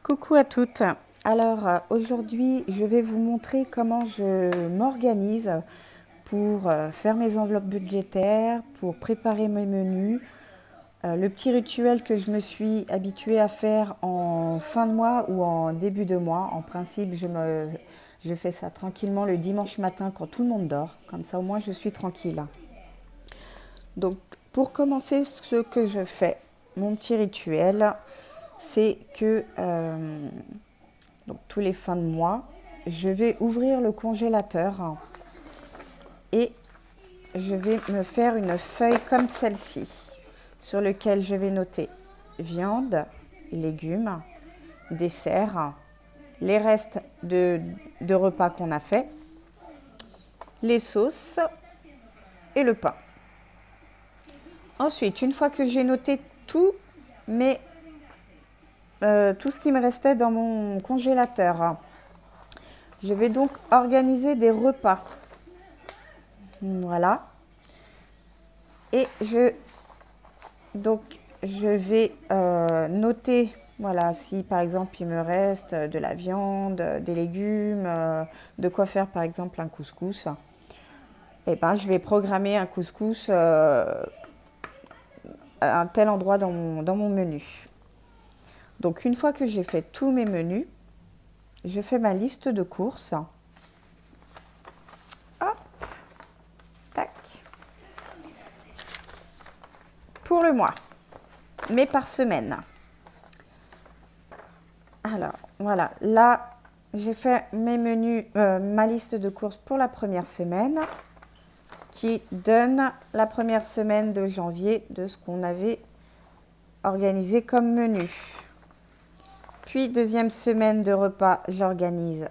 Coucou à toutes. Alors aujourd'hui, je vais vous montrer comment je m'organise pour faire mes enveloppes budgétaires, pour préparer mes menus. Le petit rituel que je me suis habituée à faire en fin de mois ou en début de mois. En principe, je fais ça tranquillement le dimanche matin quand tout le monde dort. Comme ça, au moins, je suis tranquille. Donc, pour commencer, ce que je fais, mon petit rituel, c'est que donc tous les fins de mois, je vais ouvrir le congélateur et je vais me faire une feuille comme celle-ci sur laquelle je vais noter viande, légumes, dessert, les restes de repas qu'on a fait, les sauces et le pain. Ensuite, une fois que j'ai noté tout ce qui me restait dans mon congélateur, je vais donc organiser des repas. Voilà. Et je vais noter, voilà, si par exemple il me reste de la viande, des légumes, de quoi faire par exemple un couscous. Et ben, je vais programmer un couscous à un tel endroit dans mon menu. Donc une fois que j'ai fait tous mes menus, je fais ma liste de courses. Hop, tac. Pour le mois, mais par semaine. Alors, voilà, là, j'ai fait mes menus, ma liste de courses pour la première semaine, qui donne la première semaine de janvier de ce qu'on avait organisé comme menu. Puis, deuxième semaine de repas, j'organise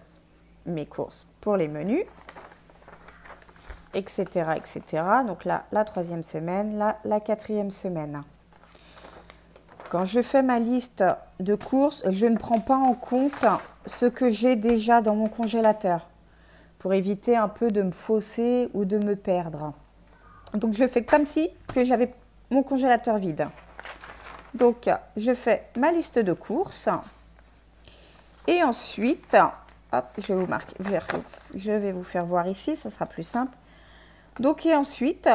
mes courses pour les menus, etc., etc. Donc là, la troisième semaine, là, la quatrième semaine. Quand je fais ma liste de courses, je ne prends pas en compte ce que j'ai déjà dans mon congélateur pour éviter un peu de me fausser ou de me perdre. Donc, je fais comme si que j'avais mon congélateur vide. Donc, je fais ma liste de courses et ensuite, hop, je vais vous marquer, je vais vous faire voir ici, ça sera plus simple. Donc, et ensuite,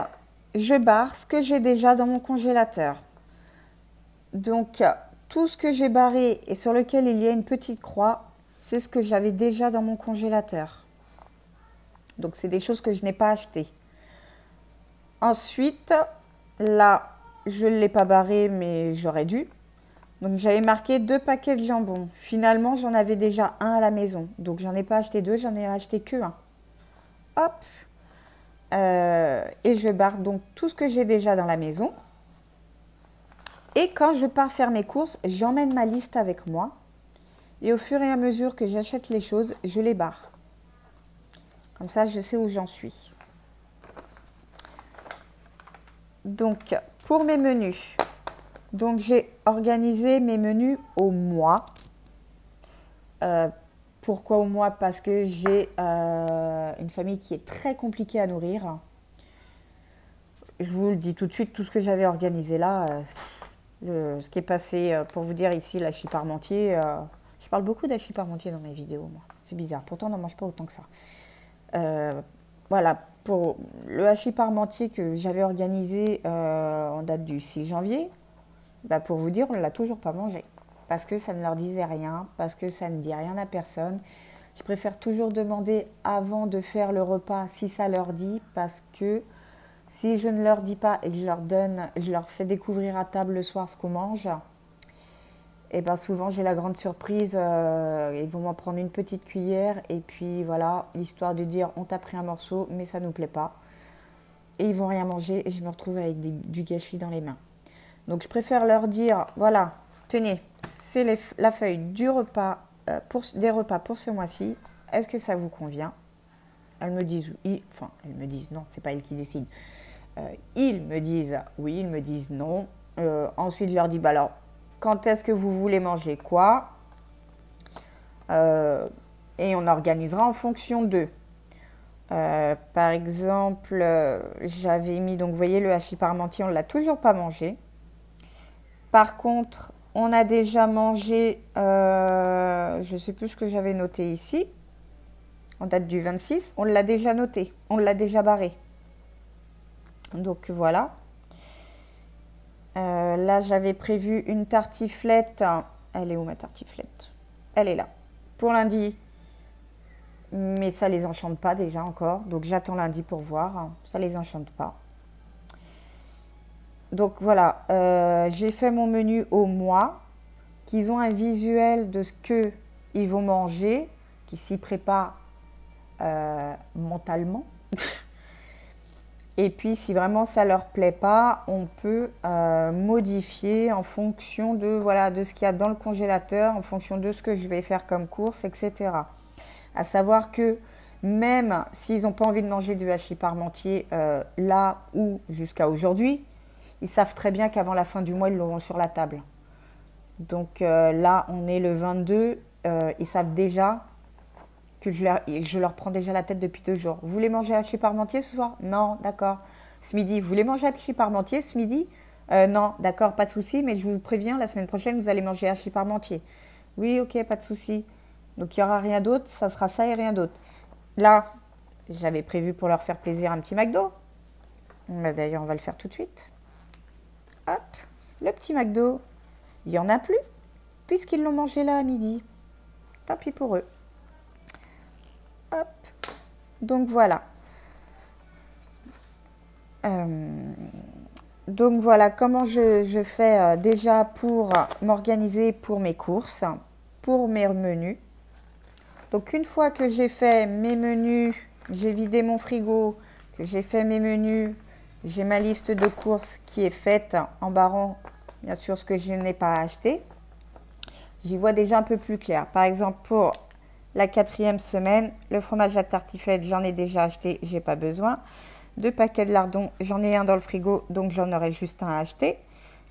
je barre ce que j'ai déjà dans mon congélateur. Donc, tout ce que j'ai barré et sur lequel il y a une petite croix, c'est ce que j'avais déjà dans mon congélateur. Donc, c'est des choses que je n'ai pas achetées. Ensuite, là, je ne l'ai pas barré, mais j'aurais dû. Donc, j'avais marqué 2 paquets de jambon. Finalement, j'en avais déjà un à la maison. Donc, j'en ai pas acheté 2, j'en ai acheté que 1. Hop. Et je barre donc tout ce que j'ai déjà dans la maison. Et quand je pars faire mes courses, j'emmène ma liste avec moi. Et au fur et à mesure que j'achète les choses, je les barre. Comme ça, je sais où j'en suis. Donc, pour mes menus, donc j'ai organisé mes menus au mois. Pourquoi au mois? Parce que j'ai une famille qui est très compliquée à nourrir. Je vous le dis tout de suite, tout ce que j'avais organisé là, ce qui est passé, pour vous dire ici, l'hachis parmentier. Je parle beaucoup d'hachis parmentier dans mes vidéos, moi. C'est bizarre. Pourtant, on n'en mange pas autant que ça. Voilà, pour le hachis parmentier que j'avais organisé en date du 6 janvier, bah pour vous dire, on ne l'a toujours pas mangé. Parce que ça ne leur disait rien, parce que ça ne dit rien à personne. Je préfère toujours demander avant de faire le repas si ça leur dit, parce que si je ne leur dis pas et que je leur fais découvrir à table le soir ce qu'on mange, et bien souvent j'ai la grande surprise, ils vont m'en prendre une petite cuillère et puis voilà, l'histoire de dire on t'a pris un morceau mais ça ne nous plaît pas. Et ils vont rien manger et je me retrouve avec du gâchis dans les mains. Donc je préfère leur dire voilà, tenez, c'est la feuille du repas, des repas pour ce mois-ci, est-ce que ça vous convient? Elles me disent oui, enfin elles me disent non, c'est pas elles qui décident. Ils me disent oui, ils me disent non. Ensuite je leur dis bah alors, quand est-ce que vous voulez manger quoi? Et on organisera en fonction d'eux. Par exemple, j'avais mis, donc vous voyez le hachis parmentier, on ne l'a toujours pas mangé. Par contre, On a déjà mangé, je ne sais plus ce que j'avais noté ici, en date du 26. On l'a déjà noté, on l'a déjà barré. Donc voilà. Là, j'avais prévu une tartiflette. Elle est où ma tartiflette? Elle est là. Pour lundi. Mais ça les enchante pas déjà encore. Donc j'attends lundi pour voir. Ça les enchante pas. Donc voilà. J'ai fait mon menu au mois. Qu'ils ont un visuel de ce qu'ils vont manger. Qu'ils s'y préparent mentalement. Et puis, si vraiment ça leur plaît pas, on peut modifier en fonction de, voilà, de ce qu'il y a dans le congélateur, en fonction de ce que je vais faire comme course, etc. À savoir que même s'ils n'ont pas envie de manger du hachis parmentier là ou jusqu'à aujourd'hui, ils savent très bien qu'avant la fin du mois, ils l'auront sur la table. Donc là, on est le 22, ils savent déjà que je leur prends déjà la tête depuis 2 jours. Vous voulez manger hachis parmentier ce soir? Non, d'accord. Ce midi, vous voulez manger hachis parmentier ce midi? Non, d'accord, pas de souci, mais je vous préviens, la semaine prochaine, vous allez manger hachis parmentier. Oui, ok, pas de souci. Donc il n'y aura rien d'autre, ça sera ça et rien d'autre. Là, j'avais prévu pour leur faire plaisir un petit McDo. D'ailleurs, on va le faire tout de suite. Hop, le petit McDo. Il n'y en a plus, puisqu'ils l'ont mangé là à midi. Tant pis pour eux. Hop. Donc voilà. Donc voilà comment je fais déjà pour m'organiser pour mes courses, pour mes menus. Donc une fois que j'ai fait mes menus, j'ai vidé mon frigo, que j'ai fait mes menus, j'ai ma liste de courses qui est faite en barrant bien sûr ce que je n'ai pas acheté. J'y vois déjà un peu plus clair. Par exemple pour la 4e semaine, le fromage à tartiflette, j'en ai déjà acheté, j'ai pas besoin. 2 paquets de lardons, j'en ai un dans le frigo, donc j'en aurai juste un à acheter.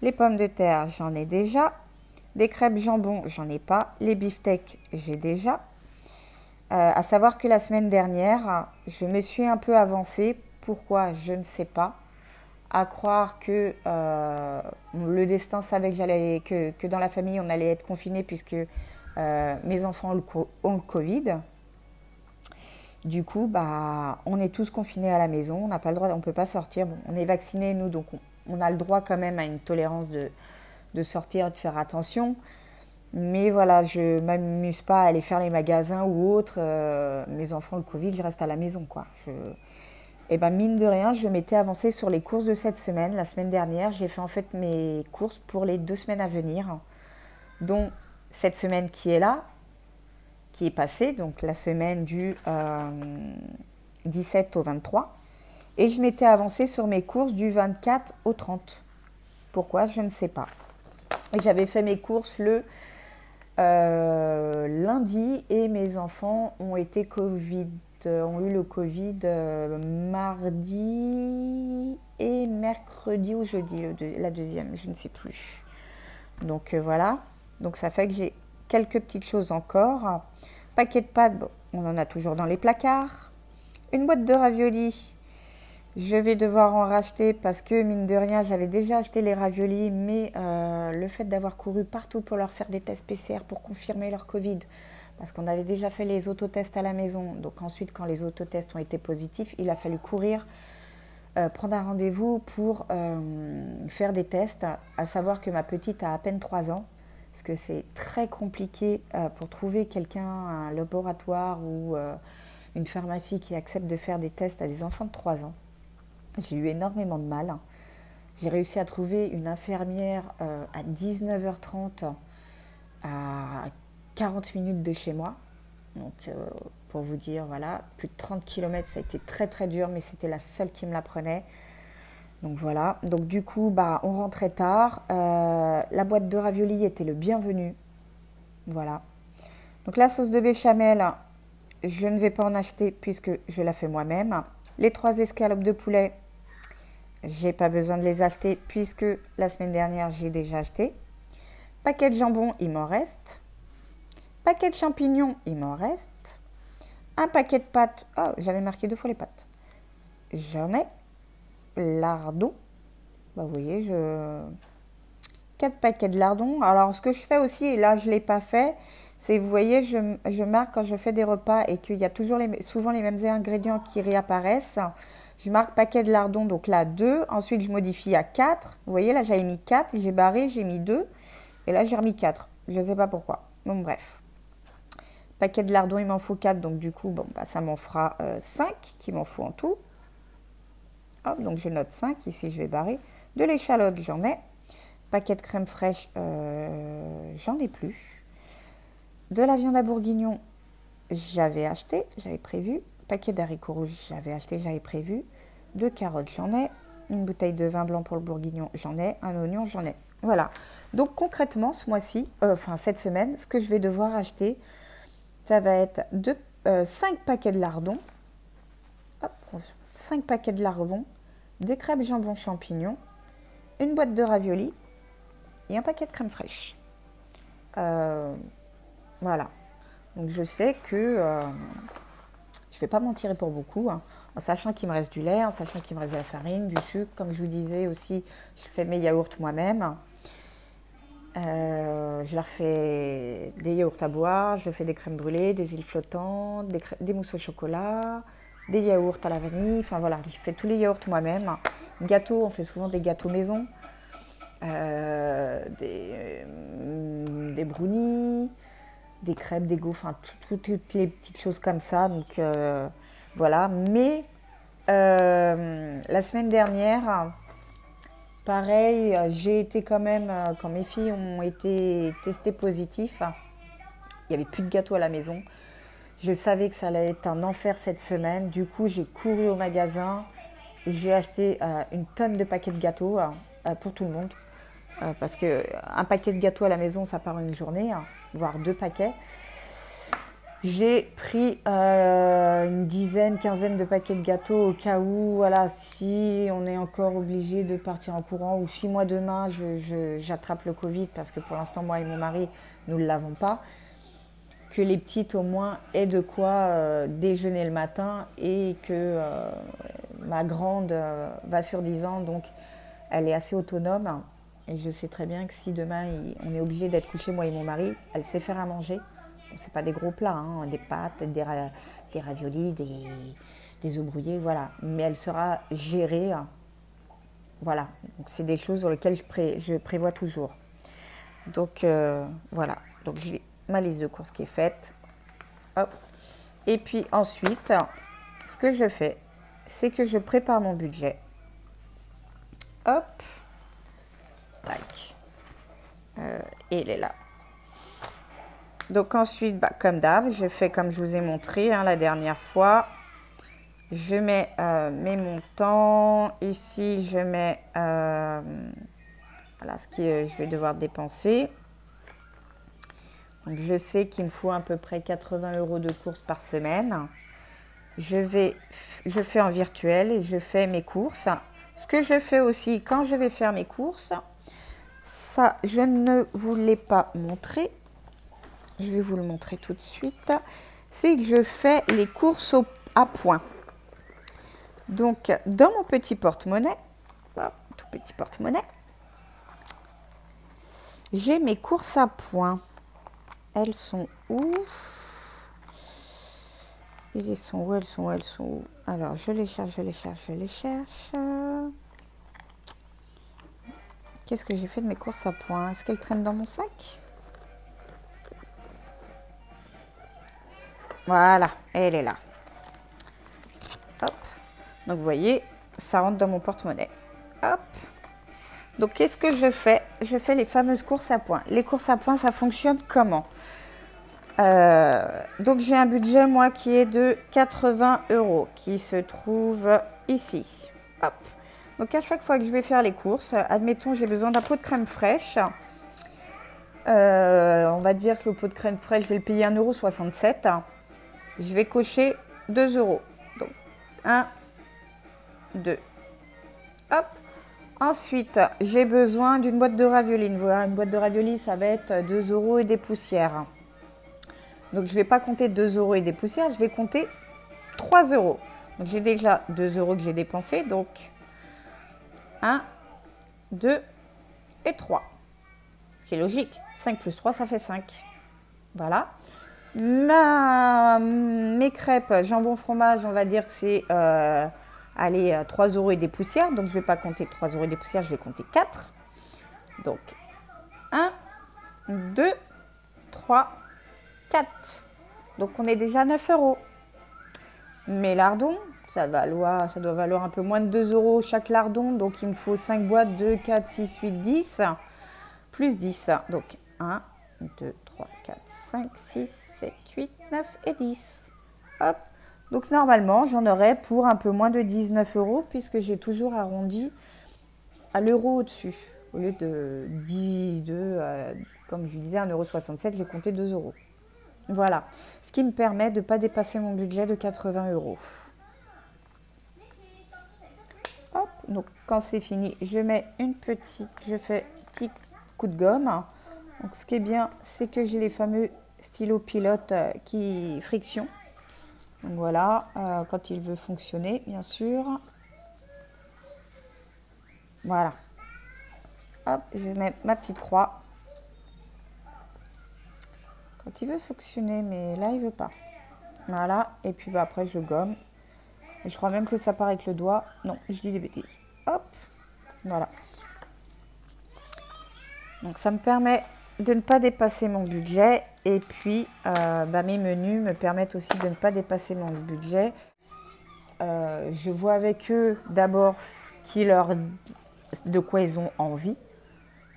Les pommes de terre, j'en ai déjà. Des crêpes jambon, j'en ai pas. Les beefsteaks, j'ai déjà. À savoir que la semaine dernière, je me suis un peu avancée. Pourquoi? Je ne sais pas. À croire que le destin savait que dans la famille, on allait être confinés puisque mes enfants ont le Covid. Du coup, bah, on est tous confinés à la maison, on n'a pas le droit, on ne peut pas sortir. Bon, on est vaccinés, nous, donc on a le droit quand même à une tolérance de sortir, de faire attention. Mais voilà, je ne m'amuse pas à aller faire les magasins ou autres. Mes enfants, le Covid, je reste à la maison, quoi. Et ben mine de rien, je m'étais avancée sur les courses de cette semaine. La semaine dernière, j'ai fait en fait mes courses pour les 2 semaines à venir, dont cette semaine qui est là, qui est passée, donc la semaine du 17 au 23. Et je m'étais avancée sur mes courses du 24 au 30. Pourquoi? Je ne sais pas. Et j'avais fait mes courses le lundi et mes enfants ont eu le Covid mardi et mercredi ou jeudi, la 2e, je ne sais plus. Donc voilà, donc ça fait que j'ai quelques petites choses encore. Paquet de pâtes, bon, on en a toujours dans les placards. Une boîte de raviolis, je vais devoir en racheter parce que mine de rien, j'avais déjà acheté les raviolis, mais le fait d'avoir couru partout pour leur faire des tests PCR pour confirmer leur Covid, parce qu'on avait déjà fait les autotests à la maison, donc ensuite quand les autotests ont été positifs, il a fallu courir, prendre un rendez-vous pour faire des tests, à savoir que ma petite a à peine 3 ans, parce que c'est très compliqué pour trouver quelqu'un, un laboratoire ou une pharmacie qui accepte de faire des tests à des enfants de 3 ans. J'ai eu énormément de mal. J'ai réussi à trouver une infirmière à 19h30 à 40 minutes de chez moi. Donc pour vous dire, voilà, plus de 30 km, ça a été très très dur, mais c'était la seule qui me la prenait. Donc voilà, donc du coup, bah, on rentrait tard. La boîte de raviolis était le bienvenu. Voilà. Donc la sauce de béchamel, je ne vais pas en acheter puisque je la fais moi-même. Les 3 escalopes de poulet, j'ai pas besoin de les acheter puisque la semaine dernière, j'ai déjà acheté. Paquet de jambon, il m'en reste. Paquet de champignons, il m'en reste. Un paquet de pâtes. Oh, j'avais marqué 2 fois les pâtes. J'en ai. Lardons. Bah, vous voyez, 4 paquets de lardons. Alors, ce que je fais aussi, et là, je ne l'ai pas fait, c'est, vous voyez, je marque quand je fais des repas et qu'il y a toujours souvent les mêmes ingrédients qui réapparaissent. Je marque paquet de lardons, donc là, 2. Ensuite, je modifie à 4. Vous voyez, là, j'avais mis 4. J'ai barré, j'ai mis 2. Et là, j'ai remis 4. Je ne sais pas pourquoi. Bon, bref. Paquet de lardons, il m'en faut 4. Donc, du coup, bon, bah, ça m'en fera 5 qu'il m'en faut en tout. Hop, donc je note 5. Ici, je vais barrer. De l'échalote, j'en ai. Paquet de crème fraîche, j'en ai plus. De la viande à bourguignon, j'avais acheté, j'avais prévu. Paquet d'haricots rouges, j'avais acheté, j'avais prévu. De carottes, j'en ai. Une bouteille de vin blanc pour le bourguignon, j'en ai. Un oignon, j'en ai. Voilà. Donc concrètement, ce mois-ci, cette semaine, ce que je vais devoir acheter, ça va être 5 paquets de lardons. Hop, 5 paquets de lardons. Des crêpes jambon champignons. Une boîte de raviolis. Et un paquet de crème fraîche. Voilà. Donc je sais que je ne vais pas m'en tirer pour beaucoup, hein, en sachant qu'il me reste du lait, en sachant qu'il me reste de la farine, du sucre. Comme je vous disais aussi, je fais mes yaourts moi-même. Je leur fais des yaourts à boire, je fais des crèmes brûlées, des îles flottantes, des mousses au chocolat, des yaourts à la vanille. Enfin voilà, je fais tous les yaourts moi-même. Gâteaux, on fait souvent des gâteaux maison. Des brownies, des crêpes, des gaufres, enfin toutes les petites choses comme ça. Donc voilà. Mais la semaine dernière, pareil, j'ai été quand même, quand mes filles ont été testées positifs, il n'y avait plus de gâteaux à la maison. Je savais que ça allait être un enfer cette semaine. Du coup, j'ai couru au magasin. J'ai acheté une tonne de paquets de gâteaux pour tout le monde. Parce qu'un paquet de gâteaux à la maison, ça part une journée, hein, voire 2 paquets. J'ai pris une dizaine, quinzaine de paquets de gâteaux au cas où, voilà, si on est encore obligé de partir en courant ou si moi demain j'attrape le Covid, parce que pour l'instant moi et mon mari, nous ne l'avons pas, que les petites au moins aient de quoi déjeuner le matin et que ma grande va sur 10 ans, donc elle est assez autonome. Et je sais très bien que si demain on est obligé d'être couché, moi et mon mari, elle sait faire à manger. Bon, c'est pas des gros plats, hein, des pâtes, des raviolis, des œufs brouillés, voilà. Mais elle sera gérée. Voilà. Donc c'est des choses sur lesquelles je prévois toujours. Donc voilà. Donc j'ai ma liste de courses qui est faite. Hop. Et puis ensuite, ce que je fais, c'est que je prépare mon budget. Hop. Tac. Et il est là. Donc ensuite, comme d'hab, je fais comme je vous ai montré la dernière fois. Je mets mes montants. Ici, je mets voilà, ce que je vais devoir dépenser. Donc, je sais qu'il me faut à peu près 80 € de courses par semaine. Je fais en virtuel et je fais mes courses. Ce que je fais aussi quand je vais faire mes courses, ça, je ne vous l'ai pas montré. Je vais vous le montrer tout de suite. C'est que je fais les courses à points. Donc, dans mon petit porte-monnaie, tout petit porte-monnaie, j'ai mes courses à points. Elles sont où? Elles sont où? Elles sont où? Elles sont où? Alors, je les cherche, je les cherche, je les cherche. Qu'est-ce que j'ai fait de mes courses à points? Est-ce qu'elles traînent dans mon sac? Voilà, elle est là. Hop. Donc, vous voyez, ça rentre dans mon porte-monnaie. Hop. Donc, qu'est-ce que je fais? Je fais les fameuses courses à points. Les courses à points, ça fonctionne comment? Donc, j'ai un budget, moi, qui est de 80 € qui se trouve ici. Hop. Donc, à chaque fois que je vais faire les courses, admettons, j'ai besoin d'un pot de crème fraîche. On va dire que le pot de crème fraîche, je vais le payer 1,67 €. Je vais cocher 2 €. Donc, 1, 2. Hop. Ensuite, j'ai besoin d'une boîte de raviolis. Une boîte de raviolis, ça va être 2 € et des poussières. Donc, je ne vais pas compter 2 € et des poussières, je vais compter 3 €. Donc, j'ai déjà 2 € que j'ai dépensés. Donc, 1, 2 et 3. Ce qui est logique. 5 plus 3, ça fait 5. Voilà. Mes crêpes jambon fromage, on va dire que c'est allez, 3 € et des poussières. Donc je ne vais pas compter 3 € et des poussières, je vais compter 4. Donc 1, 2, 3, 4. Donc on est déjà à 9 €. Mes lardons, ça doit valoir un peu moins de 2 € chaque lardon. Donc il me faut 5 boîtes, 2, 4, 6, 8, 10. Plus 10. Donc 1, 2, 3, 4, 5, 6, 7, 8, 9 et 10. Hop. Donc normalement, j'en aurai pour un peu moins de 19 € puisque j'ai toujours arrondi à l'euro au-dessus. Au lieu de 10, comme je disais, 1,67 €, j'ai compté 2 €. Voilà. Ce qui me permet de ne pas dépasser mon budget de 80 €. Hop. Donc quand c'est fini, je fais un petit coup de gomme. Donc ce qui est bien, c'est que j'ai les fameux stylos pilotes qui friction. Donc voilà, quand il veut fonctionner, bien sûr. Voilà. Hop, je mets ma petite croix. Quand il veut fonctionner, mais là, il veut pas. Voilà, et puis bah, après, je gomme. Et je crois même que ça part avec le doigt. Non, je dis des bêtises. Hop, voilà. Donc ça me permet de ne pas dépasser mon budget. Et puis, mes menus me permettent aussi de ne pas dépasser mon budget. Je vois avec eux d'abord de quoi ils ont envie.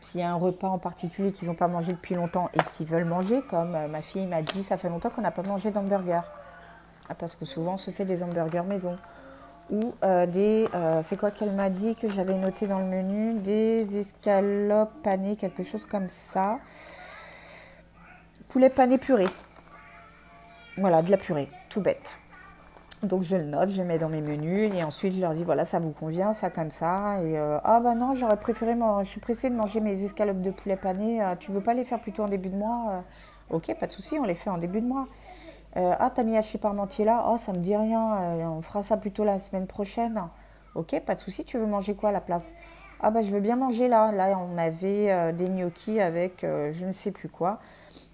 S'il y a un repas en particulier qu'ils n'ont pas mangé depuis longtemps et qu'ils veulent manger, comme ma fille m'a dit, ça fait longtemps qu'on n'a pas mangé d'hamburger. Parce que souvent, on se fait des hamburgers maison. Ou c'est quoi qu'elle m'a dit que j'avais noté dans le menu? Des escalopes panées, quelque chose comme ça. Poulet pané purée. Voilà, de la purée, tout bête. Donc je le note, je le mets dans mes menus et ensuite je leur dis voilà, ça vous convient, ça comme ça. Et ah bah non, j'aurais préféré, je suis pressée de manger mes escalopes de poulet pané, tu veux pas les faire plutôt en début de mois? Ok, pas de souci, on les fait en début de mois. Ah, t'as mis hachis parmentier là? Oh, ça me dit rien, on fera ça plutôt la semaine prochaine. Ok, pas de souci, tu veux manger quoi à la place? Ah bah je veux bien manger là. Là, on avait des gnocchis avec je ne sais plus quoi.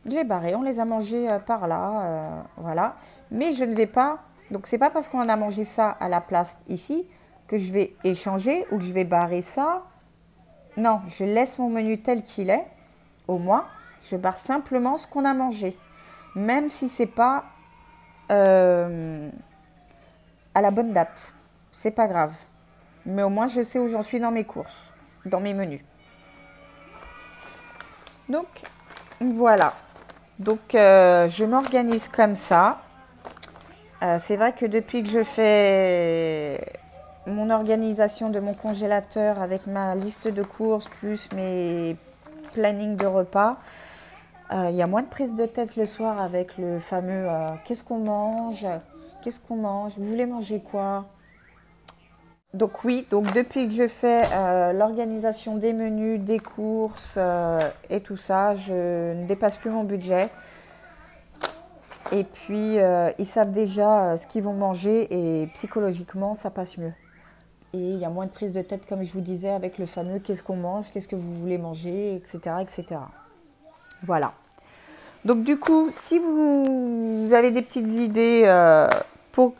J'ai barré, on les a mangés par là, voilà. Mais je ne vais pas. Donc c'est pas parce qu'on a mangé ça à la place ici que je vais échanger ou que je vais barrer ça. Non, je laisse mon menu tel qu'il est. Au moins, je barre simplement ce qu'on a mangé. Même si c'est pas à la bonne date. C'est pas grave. Mais au moins, je sais où j'en suis dans mes courses, dans mes menus. Donc, voilà. Donc, je m'organise comme ça. C'est vrai que depuis que je fais mon organisation de mon congélateur avec ma liste de courses plus mes plannings de repas, il y a moins de prise de tête le soir avec le fameux qu'est-ce qu'on mange? Qu'est-ce qu'on mange? Vous voulez manger quoi? Donc oui, donc depuis que je fais l'organisation des menus, des courses et tout ça, je ne dépasse plus mon budget. Et puis, ils savent déjà ce qu'ils vont manger et psychologiquement, ça passe mieux. Et il y a moins de prise de tête, comme je vous disais, avec le fameux qu'est-ce qu'on mange, qu'est-ce que vous voulez manger, etc., etc. Voilà. Donc du coup, si vous avez des petites idées pour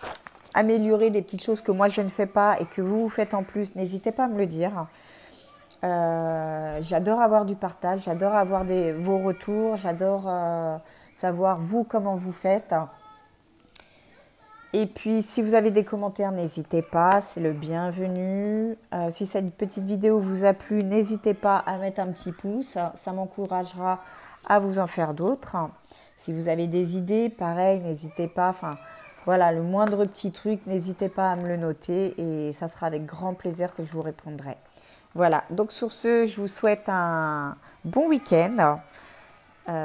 améliorer des petites choses que moi je ne fais pas et que vous faites en plus, n'hésitez pas à me le dire. J'adore avoir du partage, j'adore avoir vos retours, j'adore savoir vous comment vous faites. Et puis si vous avez des commentaires, n'hésitez pas, c'est le bienvenu. Si cette petite vidéo vous a plu, n'hésitez pas à mettre un petit pouce, ça m'encouragera à vous en faire d'autres. Si vous avez des idées, pareil, n'hésitez pas. Enfin, voilà, le moindre petit truc, n'hésitez pas à me le noter et ça sera avec grand plaisir que je vous répondrai. Voilà, donc sur ce, je vous souhaite un bon week-end.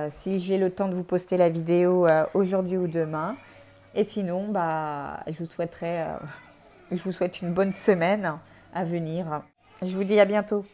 Si j'ai le temps de vous poster la vidéo aujourd'hui ou demain. Et sinon, je vous souhaite une bonne semaine à venir. Je vous dis à bientôt.